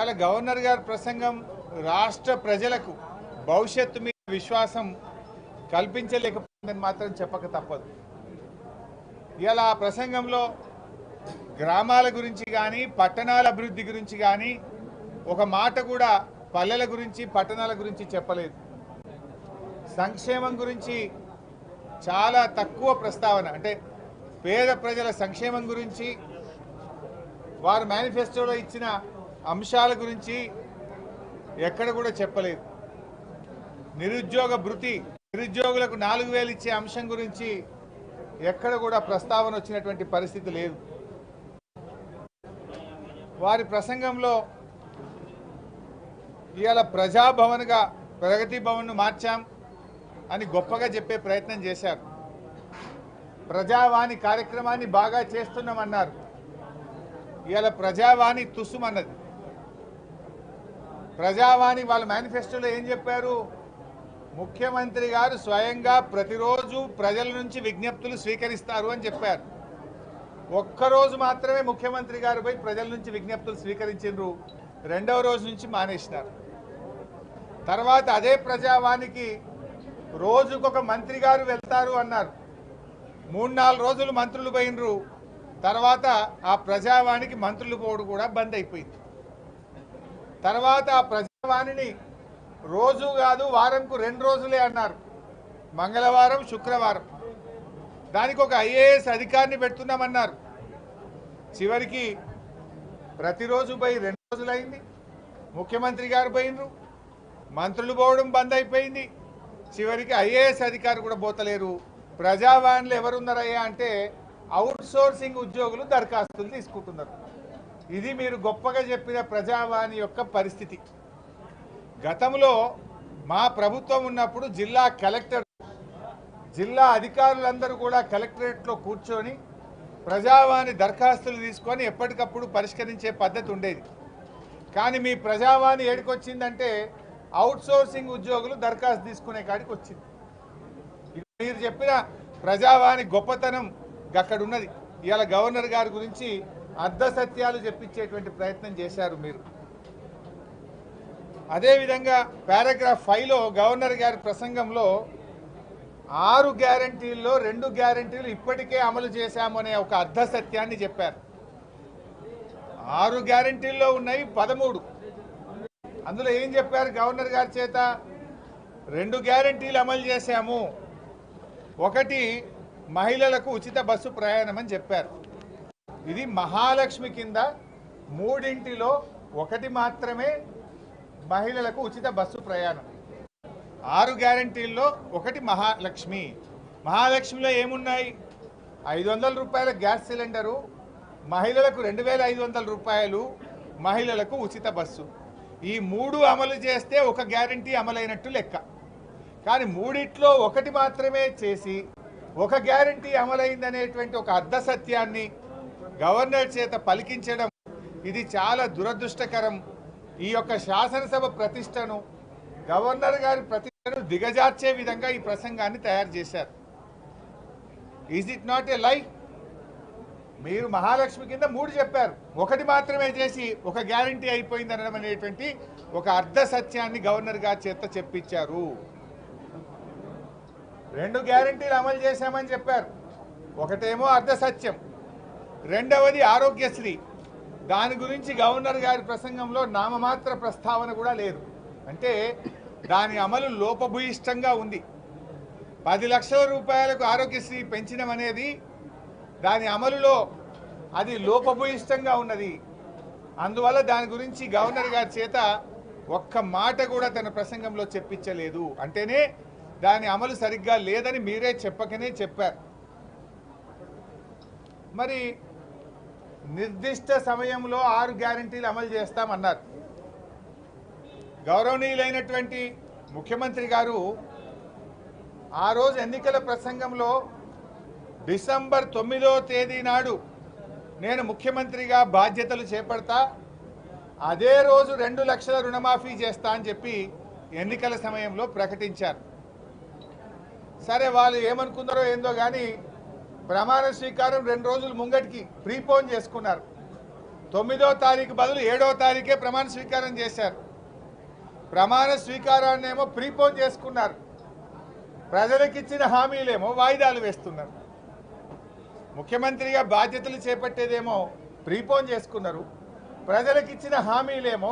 ఇవాళ గవర్నర్ గారి ప్రసంగం రాష్ట్ర ప్రజలకు భవిష్యత్తు మీద విశ్వాసం కల్పించలేకపోయిందని మాత్రం చెప్పక తప్పదు. ఇవాళ ఆ ప్రసంగంలో గ్రామాల గురించి కానీ పట్టణాల అభివృద్ధి గురించి కానీ ఒక మాట కూడా పల్లెల గురించి పట్టణాల గురించి చెప్పలేదు. సంక్షేమం గురించి చాలా తక్కువ ప్రస్తావన, అంటే పేద ప్రజల సంక్షేమం గురించి వారు మేనిఫెస్టోలో ఇచ్చిన అంశాల గురించి ఎక్కడ కూడా చెప్పలేదు. నిరుద్యోగ భృతి, నిరుద్యోగులకు 4000 ఇచ్చే అంశం గురించి ఎక్కడ కూడా ప్రస్తావన వచ్చినటువంటి పరిస్థితి లేదు. వారి ప్రసంగంలో ఇవాళ ప్రజాభవన్గా ప్రగతి భవన్ను మార్చాం అని గొప్పగా చెప్పే ప్రయత్నం చేశారు. ప్రజావాణి కార్యక్రమాన్ని బాగా చేస్తున్నామన్నారు. ఇవాళ ప్రజావాణి తుస్సుమన్నది. ప్రజావాణి వాళ్ళ మేనిఫెస్టోలో ఏం చెప్పారు? ముఖ్యమంత్రి గారు స్వయంగా ప్రతిరోజు ప్రజల నుంచి విజ్ఞప్తులు స్వీకరిస్తారు అని చెప్పారు. ఒక్కరోజు మాత్రమే ముఖ్యమంత్రి గారు పోయి ప్రజల నుంచి విజ్ఞప్తులు స్వీకరించారు. రెండవ రోజు నుంచి మానేసినారు. తర్వాత అదే ప్రజావానికి రోజుకొక మంత్రి గారు వెళ్తారు అన్నారు. 3-4 రోజులు మంత్రులు పోయినరు. తర్వాత ఆ ప్రజావానికి మంత్రులు పోవడం కూడా బంద్ అయిపోయింది. తర్వాత ఆ ప్రజావాణిని రోజు కాదు వారంకు 2 రోజులే అన్నారు, మంగళవారం శుక్రవారం. దానికి ఒక IAS అధికారిని పెడుతున్నామన్నారు. చివరికి ప్రతిరోజు పోయి 2 రోజులైంది. ముఖ్యమంత్రి గారు పోయినరు, మంత్రులు పోవడం బంద్ అయిపోయింది. చివరికి IAS అధికారి కూడా పోతలేరు. ప్రజావాణిలో ఎవరున్నారయ్యా అంటే అవుట్సోర్సింగ్ ఉద్యోగులు దరఖాస్తులు తీసుకుంటున్నారు. ఇది మీరు గొప్పగా చెప్పిన ప్రజావాణి యొక్క పరిస్థితి. గతంలో మా ప్రభుత్వం ఉన్నప్పుడు జిల్లా కలెక్టర్, జిల్లా అధికారులందరూ కూడా కలెక్టరేట్లో కూర్చొని ప్రజావాణి దరఖాస్తులు తీసుకొని ఎప్పటికప్పుడు పరిష్కరించే పద్ధతి ఉండేది. కానీ మీ ప్రజావాణి ఏడికొచ్చిందంటే అవుట్సోర్సింగ్ ఉద్యోగులు దరఖాస్తు తీసుకునే కాడికి వచ్చింది. మీరు చెప్పిన ప్రజావాణి గొప్పతనం అక్కడ ఉన్నది. ఇవాళ గవర్నర్ గారి గురించి అర్ధ సత్యాలు చెప్పించేటువంటి ప్రయత్నం చేశారు మీరు. అదేవిధంగా పారాగ్రాఫ్ 5లో గవర్నర్ గారి ప్రసంగంలో 6 గ్యారంటీల్లో 2 గ్యారంటీలు ఇప్పటికే అమలు చేశామనే ఒక అర్ధ సత్యాన్ని చెప్పారు. 6 గ్యారంటీల్లో ఉన్నాయి 13. అందులో ఏం చెప్పారు గవర్నర్ గారి చేత? 2 గ్యారంటీలు అమలు చేశాము. ఒకటి మహిళలకు ఉచిత బస్సు ప్రయాణం అని చెప్పారు. ఇది మహాలక్ష్మి కింద 3ంటిలో 1 మాత్రమే మహిళలకు ఉచిత బస్సు ప్రయాణం. 6 గ్యారంటీల్లో 1 మహాలక్ష్మి. మహాలక్ష్మిలో ఏమున్నాయి? 500 రూపాయల గ్యాస్ సిలిండరు, మహిళలకు 2500 రూపాయలు, మహిళలకు ఉచిత బస్సు. ఈ 3 అమలు చేస్తే ఒక గ్యారంటీ అమలైనట్టు లెక్క. కానీ 3ట్లో 1 మాత్రమే చేసి ఒక గ్యారంటీ అమలైందనేటువంటి ఒక అర్ధ సత్యాన్ని గవర్నర్ చేత పలికించడం ఇది చాలా దురదృష్టకరం. ఈ యొక్క శాసనసభ ప్రతిష్టను, గవర్నర్ గారి ప్రతిష్టను దిగజార్చే విధంగా ఈ ప్రసంగాన్ని తయారు చేశారు. ఈజ్ ఇట్ నాట్ ఏ లై? మీరు మహాలక్ష్మి కింద 3 చెప్పారు, 1 మాత్రమే చేసి ఒక గ్యారంటీ అయిపోయింది అనడం అనేటువంటి ఒక అర్ధ సత్యాన్ని గవర్నర్ గారి చేత చెప్పించారు. 2 గ్యారంటీలు అమలు చేశామని చెప్పారు. ఒకటేమో అర్ధ సత్యం, రెండవది ఆరోగ్యశ్రీ. దాని గురించి గవర్నర్ గారి ప్రసంగంలో నామమాత్ర ప్రస్తావన కూడా లేదు. అంటే దాని అమలు లోపభూయిష్టంగా ఉంది. 10 లక్షల రూపాయలకు ఆరోగ్యశ్రీ పెంచడం అనేది దాని అమలులో అది లోపభూయిష్టంగా ఉన్నది. అందువల్ల దాని గురించి గవర్నర్ గారి చేత ఒక్క మాట కూడా తన ప్రసంగంలో చెప్పించలేదు. అంటేనే దాని అమలు సరిగ్గా లేదని మీరే చెప్పకనే చెప్పారు. మరి నిర్దిష్ట సమయంలో 6 గ్యారంటీలు అమలు చేస్తామన్నారు. గౌరవనీయులైనటువంటి ముఖ్యమంత్రి గారు ఆ రోజు ఎన్నికల ప్రసంగంలో డిసెంబర్ 9వ తేదీ నాడు నేను ముఖ్యమంత్రిగా బాధ్యతలు చేపడతా, అదే రోజు 2 లక్షల రుణమాఫీ చేస్తా అని చెప్పి ఎన్నికల సమయంలో ప్రకటించారు. సరే, వాళ్ళు ఏమనుకున్నారో ఏందో కానీ ప్రమాణ స్వీకారం 2 రోజులు ముంగటికి ప్రీపోన్ చేసుకున్నారు. 9వ తారీఖు బదులు 7వ తారీఖే ప్రమాణ స్వీకారం చేశారు. ప్రమాణ స్వీకారాన్ని ఏమో ప్రీపోన్ చేసుకున్నారు. ప్రజలకిచ్చిన హామీలేమో వాయిదాలు వేస్తున్నారు. ముఖ్యమంత్రిగా బాధ్యతలు చేపట్టేదేమో ప్రీపోన్ చేసుకున్నారు. ప్రజలకిచ్చిన హామీలేమో